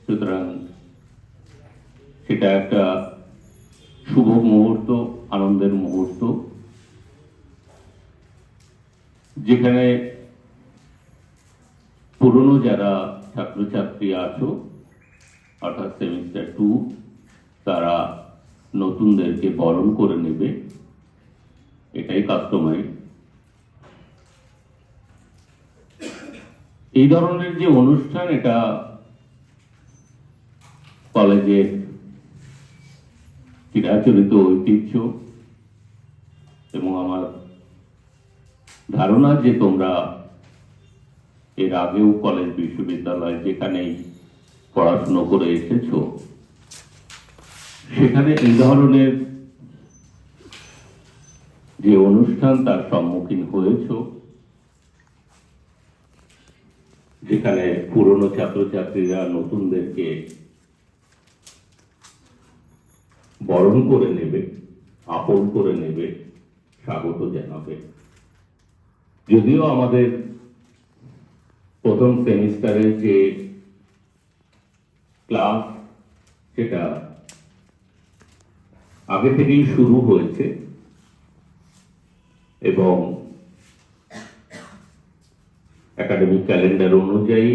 সুতরাং সেটা একটা শুভ মুহূর্ত, আনন্দের মুহূর্ত, যেখানে পুরনো যারা ছাত্রছাত্রী আছো অর্থাৎ সেমিস্টার 2 তারা নতুনদেরকে বরণ করে নেবে, এটাই কাস্টমারি। এই ধরনের যে অনুষ্ঠান, এটা কলেজের চিরাচরিত ঐতিহ্য, এবং আমার ধারণা যে তোমরা এর আগেও কলেজ বিশ্ববিদ্যালয় যেখানেই পড়াশুনো করে এসেছো সেখানে এই ধরনের যে অনুষ্ঠান তার সম্মুখীন হয়েছ, যেখানে পুরনো ছাত্রছাত্রীরা নতুনদেরকে বরণ করে নেবে, আপন করে নেবে, স্বাগত জানাবে। যদিও আমাদের প্রথম সেমিস্টারের যে ক্লাস সেটা আগে থেকেই শুরু হয়েছে এবং একাডেমিক ক্যালেন্ডার অনুযায়ী